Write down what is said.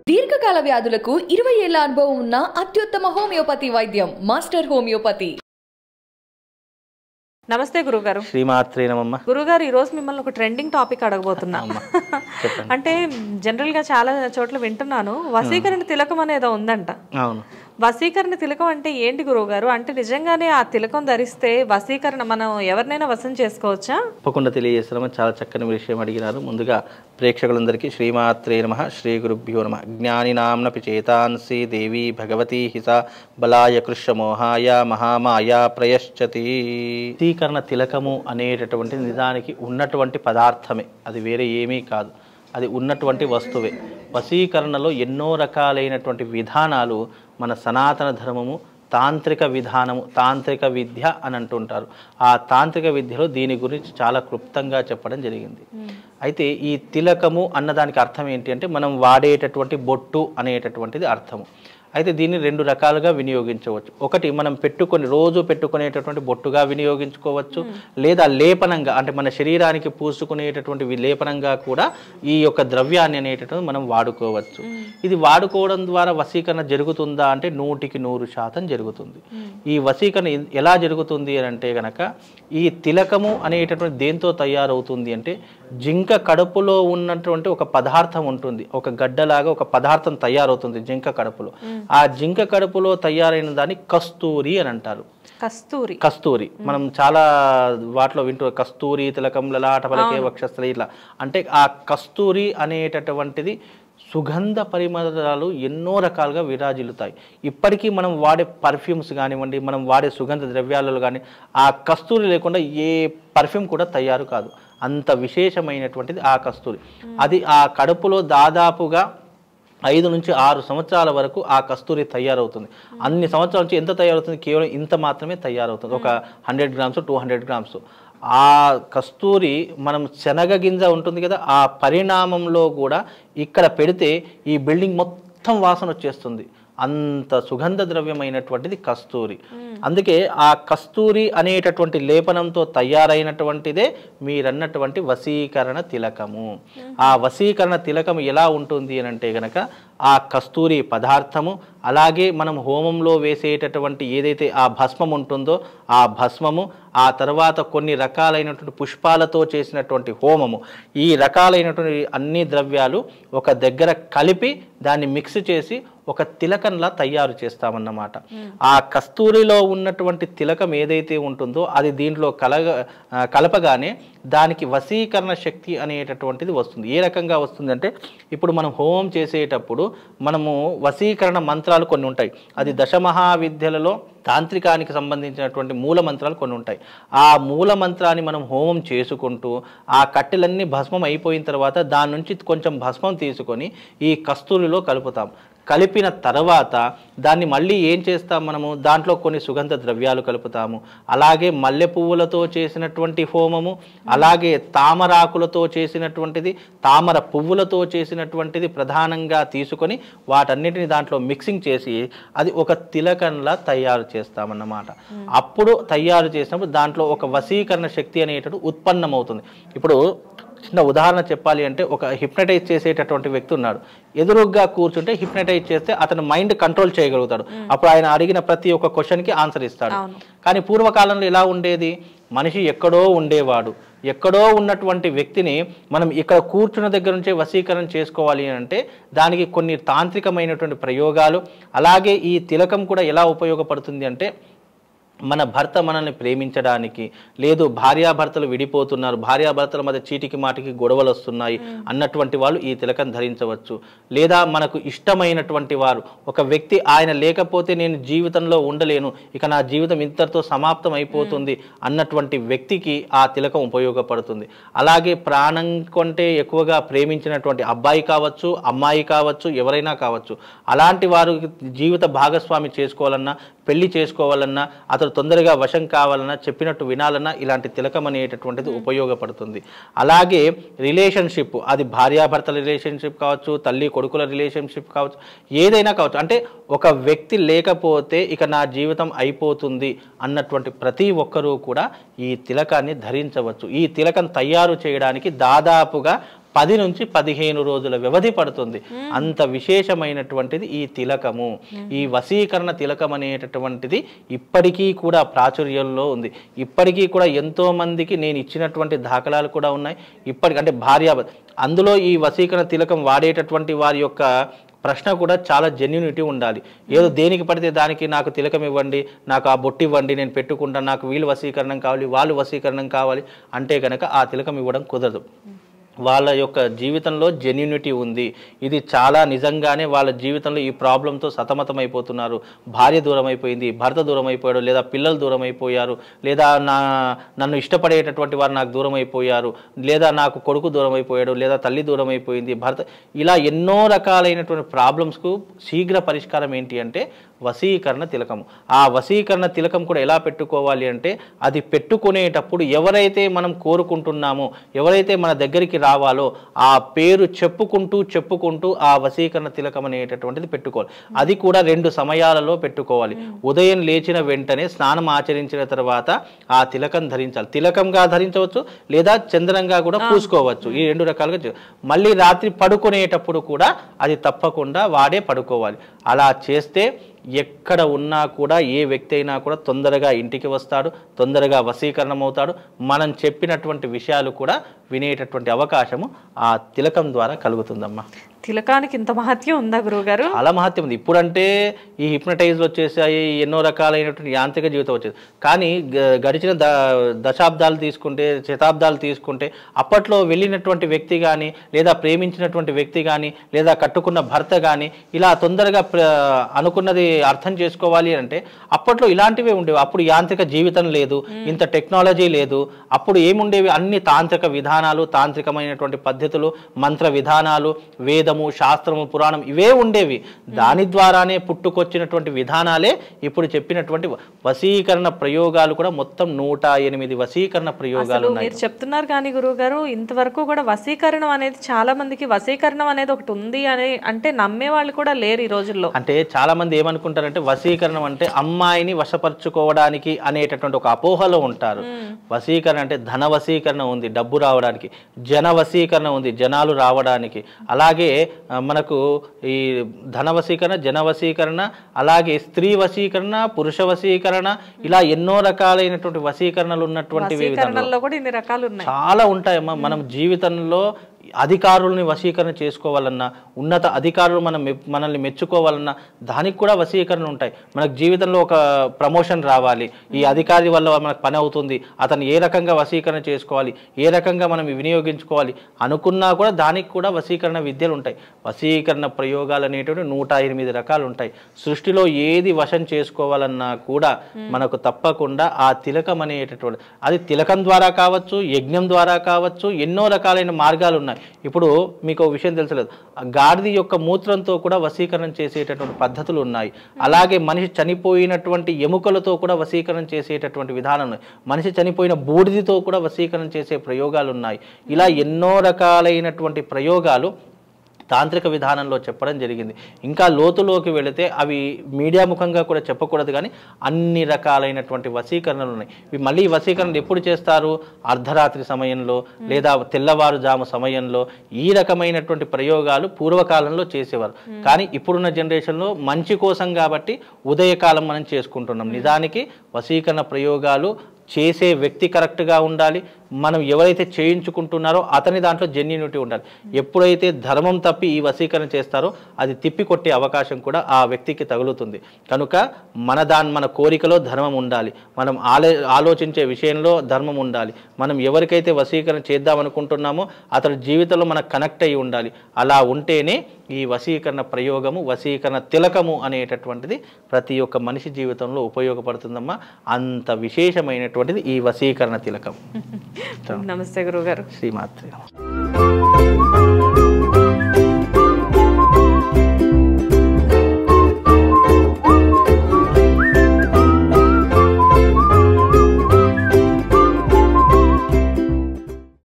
దీర్ఘకాల వ్యాధులకు 20 ఏళ్ల అనుభవం ఉన్న అత్యుత్తమ హోమియోపతి వైద్యం మాస్టర్ హోమియోపతి. నమస్తే గురుగారు. శ్రీమాత్రే నమః. గురుగారు, ఈ రోజు మిమ్మల్ని ఒక ట్రెండింగ్ టాపిక్ అడగబోతున్నా. అంటే జనరల్ గా చాలా చోట్ల వింటున్నాను, వశీకరణ తిలకం అనేది ఉందంట. అవును. వశీకరణ తిలకం అంటే ఏంటి గురువుగారు? అంటే నిజంగానే ఆ తిలకం ధరిస్తే వశీకరణ మనం ఎవరినైనా వశం చేసుకోవచ్చా? తప్పకుండా తెలియజేస్తున్నామని చాలా చక్కని విషయం అడిగినారు. ముందుగా ప్రేక్షకులందరికీ శ్రీమాత్రే నమః, శ్రీ గురుభ్యో నమః. జ్ఞానినాంనపి చేతాంసి దేవి భగవతి హిస బలాయ కృష్ణమోహాయ మహామాయ ప్రయశ్చతి. వశీకరణ తిలకము అనేటటువంటి నిజానికి ఉన్నటువంటి పదార్థమే, అది వేరే ఏమీ కాదు, అది ఉన్నటువంటి వస్తువే. వశీకరణలో ఎన్నో రకాలైనటువంటి విధానాలు మన సనాతన ధర్మము తాంత్రిక విధానము, తాంత్రిక విద్య అని అంటుంటారు. ఆ తాంత్రిక విద్యలో దీని గురించి చాలా క్లుప్తంగా చెప్పడం జరిగింది. అయితే ఈ తిలకము అన్నదానికి అర్థం ఏంటి అంటే మనం వాడేటటువంటి బొట్టు అనేటటువంటిది అర్థము. అయితే దీన్ని రెండు రకాలుగా వినియోగించవచ్చు. ఒకటి మనం రోజు పెట్టుకునేటటువంటి బొట్టుగా వినియోగించుకోవచ్చు, లేదా లేపనంగా అంటే మన శరీరానికి పూసుకునేటటువంటి లేపనంగా కూడా ఈ యొక్క ద్రవ్యాన్ని అనేటటువంటి మనం వాడుకోవచ్చు. ఇది వాడుకోవడం ద్వారా వశీకరణ జరుగుతుందా అంటే 100% జరుగుతుంది. ఈ వశీకరణ ఎలా జరుగుతుంది అని అంటే కనుక ఈ తిలకము అనేటటువంటి దేంతో తయారవుతుంది అంటే జింక కడుపులో ఉన్నటువంటి ఒక పదార్థం ఉంటుంది, ఒక గడ్డలాగా ఒక పదార్థం తయారవుతుంది జింక కడుపులో. ఆ జింక కడుపులో తయారైన దాన్ని కస్తూరి అని అంటారు. కస్తూరి మనం చాలా వాటిలో వింటూ కస్తూరి తిలకం లలాట పలకే వక్షస్థలి ఇట్లా అంటే ఆ కస్తూరి అనేటటువంటిది సుగంధ పరిమళాలు ఎన్నో రకాలుగా విరాజిల్లుతాయి. ఇప్పటికీ మనం వాడే పర్ఫ్యూమ్స్ కానివ్వండి, మనం వాడే సుగంధ ద్రవ్యాలు కానీ ఆ కస్తూరి లేకుండా ఏ పర్ఫ్యూమ్ కూడా తయారు కాదు. అంత విశేషమైనటువంటిది ఆ కస్తూరి. అది ఆ కడుపులో దాదాపుగా 5 నుంచి 6 సంవత్సరాల వరకు ఆ కస్తూరి తయారవుతుంది. అన్ని సంవత్సరాల నుంచి ఎంత తయారవుతుంది? కేవలం ఇంత మాత్రమే తయారవుతుంది, ఒక 100 గ్రామ్స్ 200 గ్రామ్స్. ఆ కస్తూరి మనం శనగ గింజ ఉంటుంది కదా, ఆ పరిణామంలో కూడా ఇక్కడ పెడితే ఈ బిల్డింగ్ మొత్తం వాసన వచ్చేస్తుంది. అంత సుగంధ ద్రవ్యమైనటువంటిది కస్తూరి. అందుకే ఆ కస్తూరి అనేటటువంటి లేపనంతో తయారైనటువంటిదే మీరన్నటువంటి వశీకరణ తిలకము. ఆ వశీకరణ తిలకం ఎలా ఉంటుంది అని అంటే గనక ఆ కస్తూరి పదార్థము, అలాగే మనం హోమంలో వేసేటటువంటి ఏదైతే ఆ భస్మం ఉంటుందో ఆ భస్మము, ఆ తర్వాత కొన్ని రకాలైనటువంటి పుష్పాలతో చేసినటువంటి హోమము, ఈ రకాలైనటువంటి అన్ని ద్రవ్యాలు ఒక దగ్గర కలిపి దాన్ని మిక్స్ చేసి ఒక తిలకంలా తయారు చేస్తామన్నమాట. ఆ కస్తూరిలో ఉన్నటువంటి తిలకం ఏదైతే ఉంటుందో అది దీంట్లో కలపగానే దానికి వశీకరణ శక్తి అనేటటువంటిది వస్తుంది. ఏ రకంగా వస్తుంది అంటే ఇప్పుడు మనం హోమం చేసేటప్పుడు మనము వశీకరణ మంత్రాలు కొన్ని ఉంటాయి. అది దశమహావిద్యలలో తాంత్రికానికి సంబంధించినటువంటి మూల మంత్రాలు కొన్ని ఉంటాయి. ఆ మూల మంత్రాన్ని మనం హోమం చేసుకుంటూ ఆ కట్టెలన్నీ భస్మం అయిపోయిన తర్వాత దాని నుంచి కొంచెం భస్మం తీసుకొని ఈ కస్తూరిలో కలుపుతాం. కలిపిన తర్వాత దాన్ని మళ్ళీ ఏం చేస్తాం మనము, దాంట్లో కొన్ని సుగంధ ద్రవ్యాలు కలుపుతాము. అలాగే మల్లె పువ్వులతో చేసినటువంటి హోమము, అలాగే తామరాకులతో చేసినటువంటిది, తామర పువ్వులతో చేసినటువంటిది ప్రధానంగా తీసుకొని వాటన్నిటిని దాంట్లో మిక్సింగ్ చేసి అది ఒక తిలకంలా తయారు చేస్తామన్నమాట. అప్పుడు తయారు చేసినప్పుడు దాంట్లో ఒక వశీకరణ శక్తి అనేటటువంటి ఉత్పన్నమవుతుంది. ఇప్పుడు చిన్న ఉదాహరణ చెప్పాలి అంటే ఒక హిప్నటైజ్ చేసేటటువంటి వ్యక్తి ఉన్నాడు. ఎదురుగ్గా కూర్చుంటే హిప్నటైజ్ చేస్తే అతను మైండ్ కంట్రోల్ చేయగలుగుతాడు. అప్పుడు ఆయన అడిగిన ప్రతి ఒక్క క్వశ్చన్కి ఆన్సర్ ఇస్తాడు. కానీ పూర్వకాలంలో ఎలా ఉండేది, మనిషి ఎక్కడో ఉండేవాడు. ఎక్కడో ఉన్నటువంటి వ్యక్తిని మనం ఇక్కడ కూర్చున్న దగ్గర నుంచే వశీకరణ చేసుకోవాలి అంటే దానికి కొన్ని తాంత్రికమైనటువంటి ప్రయోగాలు, అలాగే ఈ తిలకం కూడా ఎలా ఉపయోగపడుతుంది అంటే మన భర్త మనల్ని ప్రేమించడానికి, లేదు భార్యాభర్తలు విడిపోతున్నారు, భార్యాభర్తల మధ్య చీటికి మాటికి గొడవలు వస్తున్నాయి అన్నటువంటి వాళ్ళు ఈ తిలకం ధరించవచ్చు. లేదా మనకు ఇష్టమైనటువంటి వారు ఒక వ్యక్తి ఆయన లేకపోతే నేను జీవితంలో ఉండలేను, ఇక నా జీవితం ఇంతటితో సమాప్తం అయిపోతుంది అన్నటువంటి వ్యక్తికి ఆ తిలకం ఉపయోగపడుతుంది. అలాగే ప్రాణం కంటే ఎక్కువగా ప్రేమించినటువంటి అబ్బాయి కావచ్చు, అమ్మాయి కావచ్చు, ఎవరైనా కావచ్చు, అలాంటి వారు జీవిత భాగస్వామి చేసుకోవాలన్నా, పెళ్లి చేసుకోవాలన్నా, అతడు తొందరగా వశం కావాలన్నా, చెప్పినట్టు వినాలన్నా ఇలాంటి తిలకం అనేటటువంటిది ఉపయోగపడుతుంది. అలాగే రిలేషన్షిప్, అది భార్యాభర్తల రిలేషన్షిప్ కావచ్చు, తల్లి కొడుకుల రిలేషన్షిప్ కావచ్చు, ఏదైనా కావచ్చు. అంటే ఒక వ్యక్తి లేకపోతే ఇక నా జీవితం అయిపోతుంది అన్నటువంటి ప్రతి ఒక్కరూ కూడా ఈ తిలకాన్ని ధరించవచ్చు. ఈ తిలకం తయారు చేయడానికి దాదాపుగా 10 నుంచి 15 రోజుల వ్యవధి పడుతుంది. అంత విశేషమైనటువంటిది ఈ తిలకము. ఈ వశీకరణ తిలకం అనేటటువంటిది ఇప్పటికీ కూడా ప్రాచుర్యంలో ఉంది. ఇప్పటికీ కూడా ఎంతో మందికి నేను ఇచ్చినటువంటి దాఖలాలు కూడా ఉన్నాయి. ఇప్పటికంటే భార్య అందులో ఈ వశీకరణ తిలకం వాడేటటువంటి వారి యొక్క ప్రశ్న కూడా చాలా జెన్యూనిటీ ఉండాలి. ఏదో దేనికి పడితే దానికి నాకు తిలకం ఇవ్వండి, నాకు ఆ బొట్టు ఇవ్వండి, నేను పెట్టుకుంటాను, నాకు వీళ్ళు వశీకరణం కావాలి, వాళ్ళు వశీకరణం కావాలి అంటే కనుక ఆ తిలకం ఇవ్వడం కుదరదు. వాళ్ళ యొక్క జీవితంలో జెన్యూనిటీ ఉంది. ఇది చాలా నిజంగానే వాళ్ళ జీవితంలో ఈ ప్రాబ్లంతో సతమతమైపోతున్నారు. భార్య దూరం అయిపోయింది, భర్త దూరం అయిపోయాడు, లేదా పిల్లలు దూరం అయిపోయారు, లేదా నన్ను ఇష్టపడేటటువంటి వారు నాకు దూరం అయిపోయారు, లేదా నాకు కొడుకు దూరం అయిపోయాడు, లేదా తల్లి దూరం అయిపోయింది, భర్త, ఇలా ఎన్నో రకాలైనటువంటి ప్రాబ్లమ్స్కు శీఘ్ర పరిష్కారం ఏంటి అంటే వశీకరణ తిలకము. ఆ వశీకరణ తిలకం కూడా ఎలా పెట్టుకోవాలి అంటే అది పెట్టుకునేటప్పుడు ఎవరైతే మనం కోరుకుంటున్నామో, ఎవరైతే మన దగ్గరికి రావాలో ఆ పేరు చెప్పుకుంటూ ఆ వశీకరణ తిలకం అనేటటువంటిది పెట్టుకోవాలి. అది కూడా 2 సమయాలలో పెట్టుకోవాలి. ఉదయం లేచిన వెంటనే స్నానం ఆచరించిన తర్వాత ఆ తిలకం ధరించాలి. తిలకంగా ధరించవచ్చు, లేదా చందనంగా కూడా పూసుకోవచ్చు. ఈ 2 రకాలుగా. మళ్ళీ రాత్రి పడుకునేటప్పుడు కూడా అది తప్పకుండా వాడే పడుకోవాలి. అలా చేస్తే ఎక్కడ ఉన్నా కూడా ఏ వ్యక్తి అయినా కూడా తొందరగా ఇంటికి వస్తాడు, తొందరగా వశీకరణం అవుతాడు. మనం చెప్పినటువంటి విషయాలు కూడా వినేటటువంటి అవకాశము ఆ తిలకం ద్వారా కలుగుతుందమ్మా. తిలకానికి ఇంత మహత్యం ఉందా గురువుగారు? చాలా మహత్యం ఉంది. ఇప్పుడంటే ఈ హిప్నటైజ్లు వచ్చేసాయి, ఎన్నో రకాలైనటువంటి యాంత్రిక జీవితం వచ్చేది. కానీ గడిచిన దశాబ్దాలు తీసుకుంటే, శతాబ్దాలు తీసుకుంటే, అప్పట్లో వెళ్ళినటువంటి వ్యక్తి కానీ, లేదా ప్రేమించినటువంటి వ్యక్తి కానీ, లేదా కట్టుకున్న భర్త కానీ ఇలా తొందరగా అనుకున్నది అర్థం చేసుకోవాలి అంటే అప్పట్లో ఇలాంటివే ఉండేవి. అప్పుడు యాంత్రిక జీవితం లేదు, ఇంత టెక్నాలజీ లేదు. అప్పుడు ఏముండేవి? అన్ని తాంత్రిక విధానాలు, తాంత్రికమైనటువంటి పద్ధతులు, మంత్ర విధానాలు, వేదము, శాస్త్రము, పురాణం ఇవే ఉండేవి. దాని ద్వారానే పుట్టుకొచ్చినటువంటి విధానాలే ఇప్పుడు చెప్పినటువంటి వశీకరణ ప్రయోగాలు కూడా. మొత్తం 108 వశీకరణ ప్రయోగాలు ఉన్నాయి. మీరు చెప్తున్నారు కానీ గురువు గారు, ఇంతవరకు కూడా వశీకరణం అనేది చాలా మందికి వశీకరణం అనేది ఒకటి ఉంది అని అంటే నమ్మే వాళ్ళు కూడా లేరు ఈ రోజుల్లో. అంటే చాలా మంది ఏమనుకుంటారంటే వశీకరణం అంటే అమ్మాయిని వశపరుచుకోవడానికి అనేటటువంటి ఒక అపోహలో ఉంటారు. వశీకరణ అంటే ధన వశీకరణ ఉంది, డబ్బు రావడానికి. జన వశీకరణ ఉంది, జనాలు రావడానికి. అలాగే మనకు ఈ ధన వశీకరణ, జన వశీకరణ, అలాగే స్త్రీ వశీకరణ, పురుష వశీకరణ, ఇలా ఎన్నో రకాలైనటువంటి వశీకరణలు ఉన్నటువంటి చాలా ఉంటాయమ్మా. మనం జీవితంలో అధికారుల్ని వశీకరణ చేసుకోవాలన్నా, ఉన్నత అధికారులు మనల్ని మెచ్చుకోవాలన్నా దానికి కూడా వశీకరణ ఉంటాయి. మనకు జీవితంలో ఒక ప్రమోషన్ రావాలి, ఈ అధికారి వల్ల మనకు పని అవుతుంది, అతను ఏ రకంగా వశీకరణ చేసుకోవాలి, ఏ రకంగా మనం వినియోగించుకోవాలి అనుకున్నా కూడా దానికి కూడా వశీకరణ విద్యలు ఉంటాయి. వశీకరణ ప్రయోగాలు అనేటువంటి 108 రకాలు ఉంటాయి. సృష్టిలో ఏది వశం చేసుకోవాలన్నా కూడా మనకు తప్పకుండా ఆ తిలకం అనేటటువంటి, అది తిలకం ద్వారా కావచ్చు, యజ్ఞం ద్వారా కావచ్చు, ఎన్నో రకాలైన మార్గాలు ఉన్నాయి. ఇప్పుడు మీకు విషయం తెలుసలేదు, గాడిద యొక్క మూత్రంతో కూడా వశీకరణం చేసేటటువంటి పద్ధతులు ఉన్నాయి. అలాగే మనిషి చనిపోయినటువంటి ఎముకలతో కూడా వశీకరణం చేసేటటువంటి విధానం ఉన్నాయి. మనిషి చనిపోయిన బూడిదితో కూడా వశీకరణం చేసే ప్రయోగాలు ఉన్నాయి. ఇలా ఎన్నో రకాలైనటువంటి ప్రయోగాలు తాంత్రిక విధానంలో చెప్పడం జరిగింది. ఇంకా లోతులోకి వెళితే అవి మీడియా ముఖంగా కూడా చెప్పకూడదు, కానీ అన్ని రకాలైనటువంటి వశీకరణలు ఉన్నాయి. ఇవి మళ్ళీ వశీకరణలు ఎప్పుడు చేస్తారు? అర్ధరాత్రి సమయంలో, లేదా తెల్లవారుజాము సమయంలో. ఈ రకమైనటువంటి ప్రయోగాలు పూర్వకాలంలో చేసేవారు. కానీ ఇప్పుడున్న జనరేషన్లో మంచి కోసం కాబట్టి ఉదయకాలం మనం చేసుకుంటున్నాం. నిజానికి వశీకరణ ప్రయోగాలు చేసే వ్యక్తి కరెక్ట్గా ఉండాలి. మనం ఎవరైతే చేయించుకుంటున్నారో అతని దాంట్లో జెన్యూనిటీ ఉండాలి. ఎప్పుడైతే ధర్మం తప్పి ఈ వశీకరణ చేస్తారో అది తిప్పికొట్టే అవకాశం కూడా ఆ వ్యక్తికి తగులుతుంది. కనుక మన కోరికలో ధర్మం ఉండాలి, మనం ఆలోచించే విషయంలో ధర్మం ఉండాలి. మనం ఎవరికైతే వశీకరణ చేద్దామనుకుంటున్నామో అతని జీవితంలో మనకు కనెక్ట్ అయ్యి ఉండాలి. అలా ఉంటేనే ఈ వశీకరణ ప్రయోగము, వశీకరణ తిలకము అనేటటువంటిది ప్రతి ఒక్క మనిషి జీవితంలో ఉపయోగపడుతుందమ్మా. అంత విశేషమైనటువంటిది ఈ వశీకరణ తిలకం. నమస్తే గురుగారు. శ్రీమాత్రే.